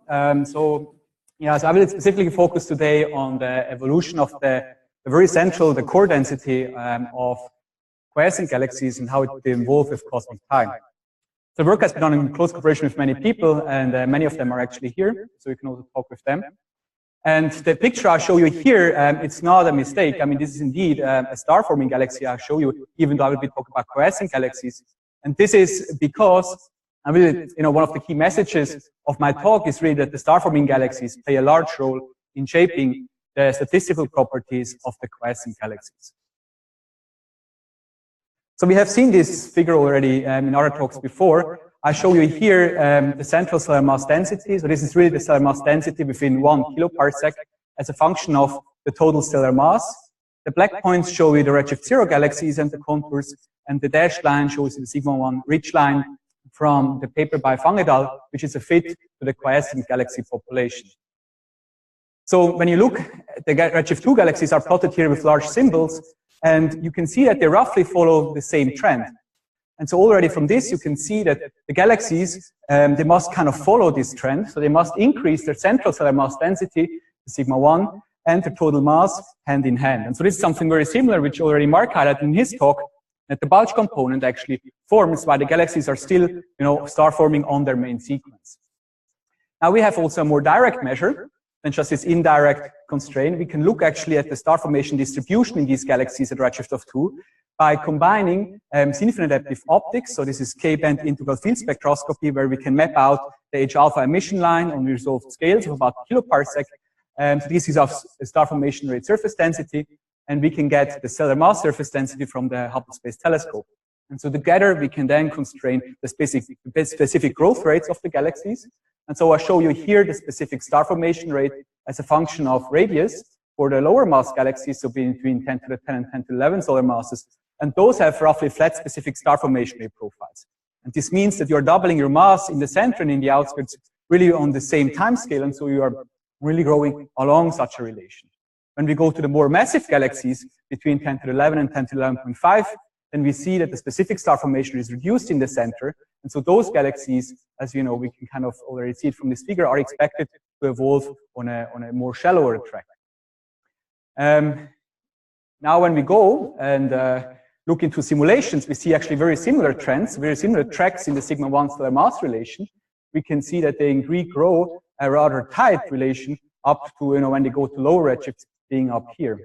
So I will specifically focus today on the evolution of the very central, the core density of quiescent galaxies and how it evolved with cosmic time. The work has been done in close cooperation with many people, and many of them are actually here, so you can also talk with them. And the picture I show you here, it's not a mistake. I mean, this is indeed a star-forming galaxy I show you, even though I will be talking about quiescent galaxies. And this is because, I will, one of the key messages of my talk is really that the star-forming galaxies play a large role in shaping the statistical properties of the quiescent galaxies. So we have seen this figure already in other talks before. I show you here the central stellar mass density. So this is really the stellar mass density within 1 kiloparsec as a function of the total stellar mass. The black points show you the redshift 0 galaxies and the contours, and the dashed line shows you the sigma-1 ridge line from the paper by Fang et al., which is a fit to the quiescent galaxy population. So when you look, the redshift 2 galaxies are plotted here with large symbols, and you can see that they roughly follow the same trend. And so already from this, you can see that the galaxies, they must kind of follow this trend. So they must increase their central stellar mass density, the sigma-1, and their total mass hand in hand. And so this is something very similar, which already Mark highlighted in his talk, that the bulge component actually forms while the galaxies are still, star forming on their main sequence. Now we have also a more direct measure than just this indirect constraint. We can look actually at the star formation distribution in these galaxies at redshift of 2 by combining significant adaptive optics. So this is K-band integral field spectroscopy, where we can map out the H-alpha emission line on resolved scales of about a kiloparsec. So this is of star formation rate surface density, and we can get the stellar mass surface density from the Hubble Space Telescope. And so together we can then constrain the specific growth rates of the galaxies. And so I show you here the specific star formation rate as a function of radius for the lower mass galaxies, so between 10 to the 10 and 10 to the 11 solar masses. And those have roughly flat specific star formation rate profiles. And this means that you're doubling your mass in the center and in the outskirts really on the same time scale. And so you are really growing along such a relation. When we go to the more massive galaxies between 10 to the 11 and 10 to the 11.5, then we see that the specific star formation is reduced in the center. And so those galaxies, as you know, we can kind of already see it from this figure, are expected to evolve on a more shallower track. Now when we go and look into simulations, we see actually very similar trends, very similar tracks in the sigma-1 stellar mass relation. We can see that they in Greek grow a rather tight relation up to, when they go to lower redshifts, being up here.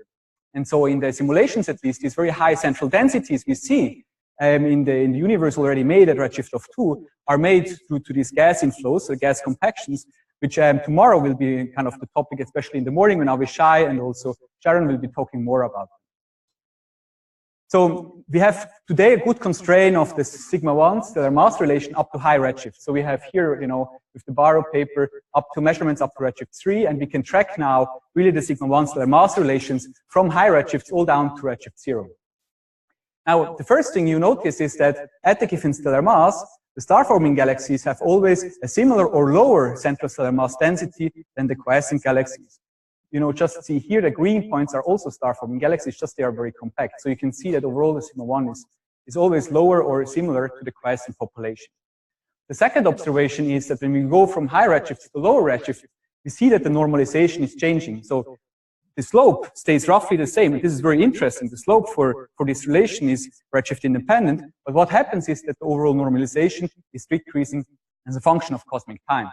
And so in the simulations, at least, these very high central densities we see in the universe already made at redshift of 2 are made due to these gas inflows, so gas compactions, which tomorrow will be kind of the topic, especially in the morning when Avishai and also Sharon will be talking more about it. So we have today a good constraint of the sigma-1 stellar mass relation up to high redshift. So we have here, with the Barrow paper, up to measurements up to redshift 3, and we can track now really the sigma-1 stellar mass relations from high redshifts all down to redshift 0. Now, the first thing you notice is that at the given stellar mass, the star-forming galaxies have always a similar or lower central stellar mass density than the quiescent galaxies. Just see here, the green points are also star-forming galaxies, just they are very compact. So you can see that overall the sigma-1 is always lower or similar to the quiescent population. The second observation is that when we go from high redshift to lower redshift, we see that the normalization is changing. So the slope stays roughly the same. And this is very interesting. The slope for this relation is redshift independent. But what happens is that the overall normalization is decreasing as a function of cosmic time.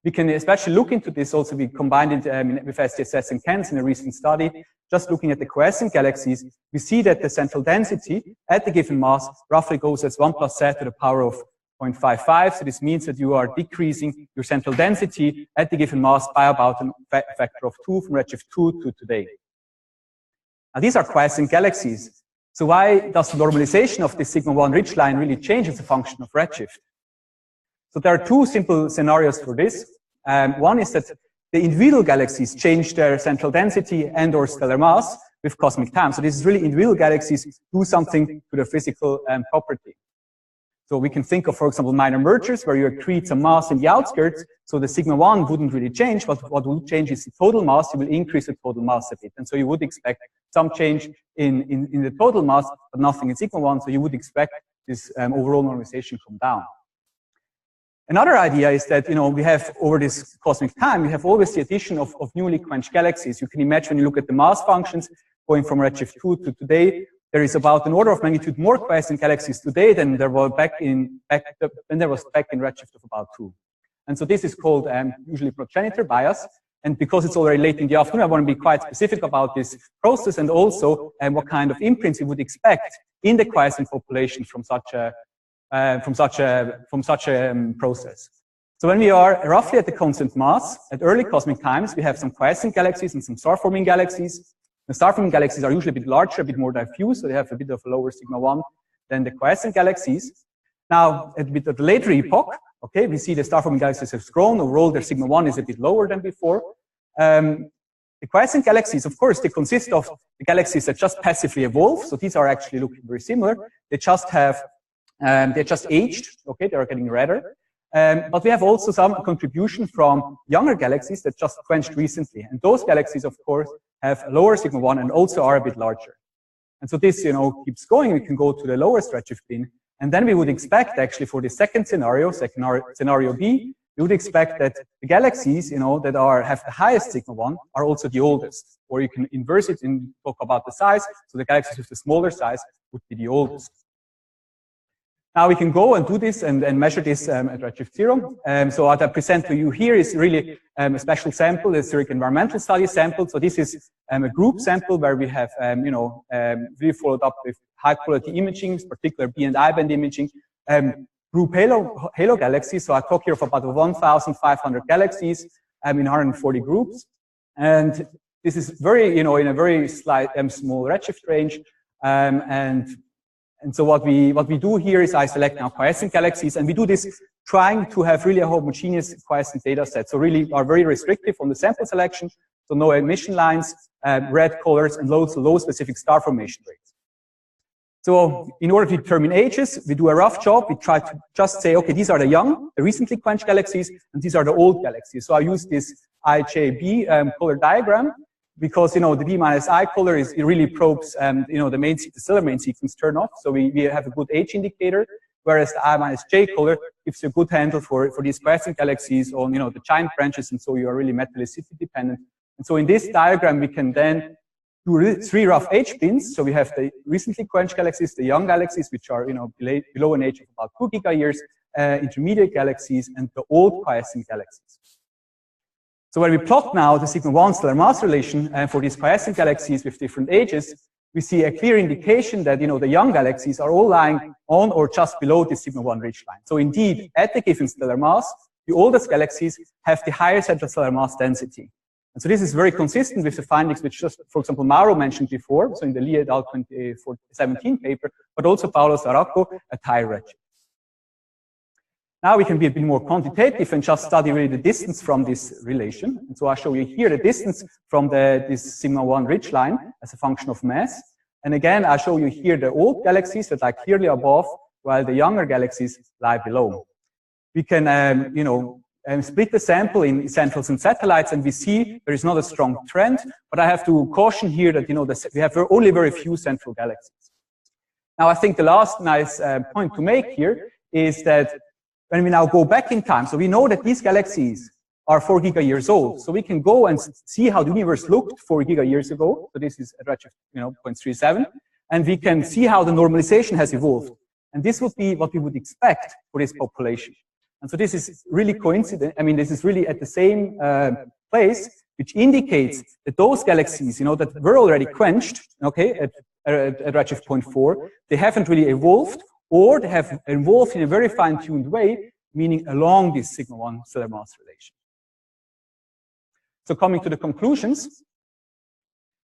We can especially look into this also. We combined it with SDSS and CANS in a recent study. Just looking at the quiescent galaxies, we see that the central density at the given mass roughly goes as 1 plus z to the power of 0.55. So this means that you are decreasing your central density at the given mass by about a factor of 2 from redshift 2 to today. Now these are quiescent galaxies. So why does the normalization of this sigma-1 ridge line really change as a function of redshift? So there are two simple scenarios for this. One is that the individual galaxies change their central density and or stellar mass with cosmic time. So this is really individual galaxies do something to their physical property. So we can think of, for example, minor mergers where you accrete some mass in the outskirts. So the sigma-1 wouldn't really change, but what would change is the total mass. You will increase the total mass a bit. And so you would expect some change in the total mass, but nothing in sigma-1. So you would expect this overall normalization come down. Another idea is that, we have, over this cosmic time, we have always the addition of newly quenched galaxies. You can imagine when you look at the mass functions, going from redshift 2 to today, there is about an order of magnitude more quiescent galaxies today than there was back in redshift of about 2. And so this is called usually progenitor bias. And because it's already late in the afternoon, I want to be quite specific about this process and also what kind of imprints you would expect in the quiescent population from such a process. So when we are roughly at the constant mass, at early cosmic times, we have some quiescent galaxies and some star-forming galaxies. The star-forming galaxies are usually a bit larger, a bit more diffuse, so they have a bit of a lower sigma 1 than the quiescent galaxies. Now, at a bit of the later epoch, okay, we see the star-forming galaxies have grown. Overall, their sigma 1 is a bit lower than before. The quiescent galaxies, of course, they consist of the galaxies that just passively evolve. So these are actually looking very similar. They just have, they're just aged. Okay, they are getting redder. But we have also some contribution from younger galaxies that just quenched recently. And those galaxies, of course, have a lower sigma 1 and also are a bit larger. And so this, keeps going. We can go to the lowest redshift bin. And then we would expect, actually, for the second scenario, scenario B, we would expect that the galaxies, that have the highest sigma 1 are also the oldest. Or you can inverse it and talk about the size. So the galaxies with the smaller size would be the oldest. Now we can go and do this and measure this at redshift 0. So what I present to you here is really a special sample, a Zurich environmental study sample. So this is a group sample where we have, really followed up with high quality imaging, particular B and I band imaging, group halo galaxies. So I talk here of about 1,500 galaxies in 140 groups. And this is very, in a very slight, small redshift range. And so what we do here is I select now quiescent galaxies, and we do this trying to have really a homogeneous quiescent data set. So really are very restrictive on the sample selection. So no emission lines, red colors, and low specific star formation rates. So in order to determine ages, we do a rough job. We try to just say, okay, these are the young, the recently quenched galaxies, and these are the old galaxies. So I use this IJB color diagram, because, the B minus I color it really probes, the stellar main sequence turn off. So we have a good age indicator, whereas the I minus J color gives you a good handle for these quiescent galaxies on, the giant branches, and so you are really metallicity dependent. And so in this diagram, we can then do 3 rough age bins. So we have the recently quenched galaxies, the young galaxies, which are, below an age of about 2 gigayears, intermediate galaxies, and the old quiescent galaxies. So when we plot now the sigma 1 stellar mass relation for these quiescent galaxies with different ages, we see a clear indication that, the young galaxies are all lying on or just below the sigma 1 ridgeline. So indeed, at the given stellar mass, the oldest galaxies have the higher central stellar mass density. And so this is very consistent with the findings which just, for example, Mauro mentioned before, so in the Lee et al. 2017 paper, but also Paolo Saracco at higher redshift. Now we can be a bit more quantitative and just study really the distance from this relation. And so I show you here the distance from this sigma 1 ridgeline as a function of mass. And again, I show you here the old galaxies that lie clearly above, while the younger galaxies lie below. We can, split the sample in centrals and satellites, and we see there is not a strong trend. But I have to caution here that, we have only very few central galaxies. Now, I think the last nice point to make here is that when we now go back in time, so we know that these galaxies are 4 gigayears old. So we can go and see how the universe looked 4 gigayears ago. So this is at redshift, 0.37. And we can see how the normalization has evolved. And this would be what we would expect for this population. And so this is really coincident. I mean, this is really at the same place, which indicates that those galaxies, that were already quenched, okay, at redshift 0.4, they haven't really evolved, or they have evolved in a very fine-tuned way, meaning along this sigma 1 stellar mass relation. So coming to the conclusions.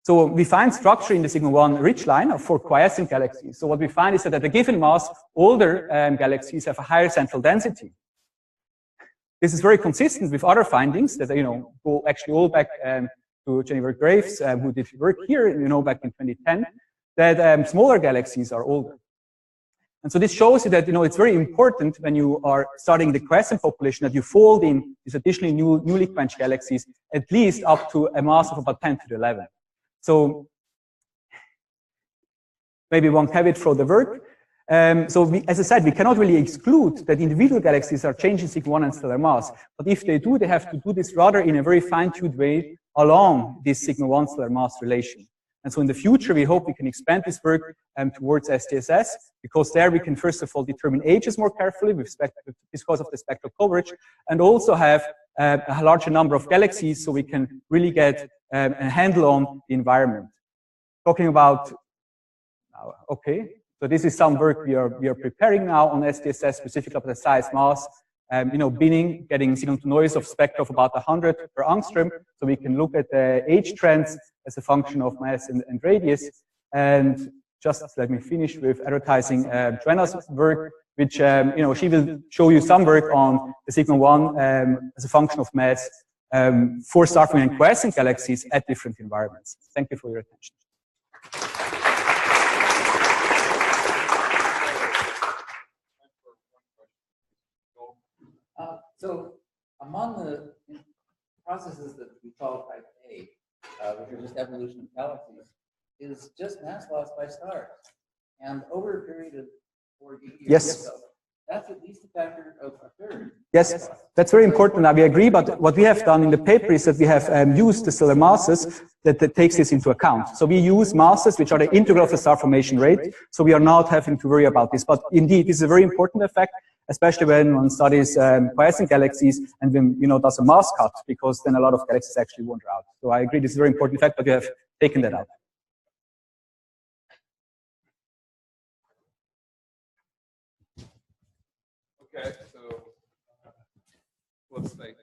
So we find structure in the sigma 1 ridgeline for quiescent galaxies. So what we find is that at a given mass, older galaxies have a higher central density. This is very consistent with other findings that, go actually all back to Jennifer Graves, who did work here, back in 2010, that smaller galaxies are older. And so this shows you that, it's very important when you are studying the quiescent population that you fold in these additionally newly quenched galaxies at least up to a mass of about 10 to the 11. So maybe one caveat for the work. As I said, we cannot really exclude that individual galaxies are changing sigma 1 and stellar mass. But if they do, they have to do this rather in a very fine-tuned way along this sigma 1 stellar mass relation. And so in the future, we hope we can expand this work towards SDSS, because there we can first of all determine ages more carefully because of the spectral coverage, and also have a larger number of galaxies so we can really get a handle on the environment. Talking about, okay, so this is some work we are preparing now on SDSS, specifically about the size, mass, binning, getting signal to noise of spectra of about 100 per angstrom, so we can look at the age trends as a function of mass and radius. And just let me finish with advertising Joanna's work, which she will show you some work on the sigma 1 as a function of mass for star-forming and quiescent galaxies at different environments. Thank you for your attention. So among the processes that we call type A, which are just evolution of galaxies, is just mass loss by stars. And over a period of 40 years, yes, so, that's at least a factor of a third. Yes, that's very important. Now, we agree, but what we have done in the paper is that we have used the stellar masses that takes this into account. So we use masses which are the integral of the star formation rate, so we are not having to worry about this. But indeed, this is a very important effect, especially when one studies quiescent galaxies and when, does a mass cut, because then a lot of galaxies actually wander out. So I agree, this is a very important effect, but we have taken that out. Okay, so looks like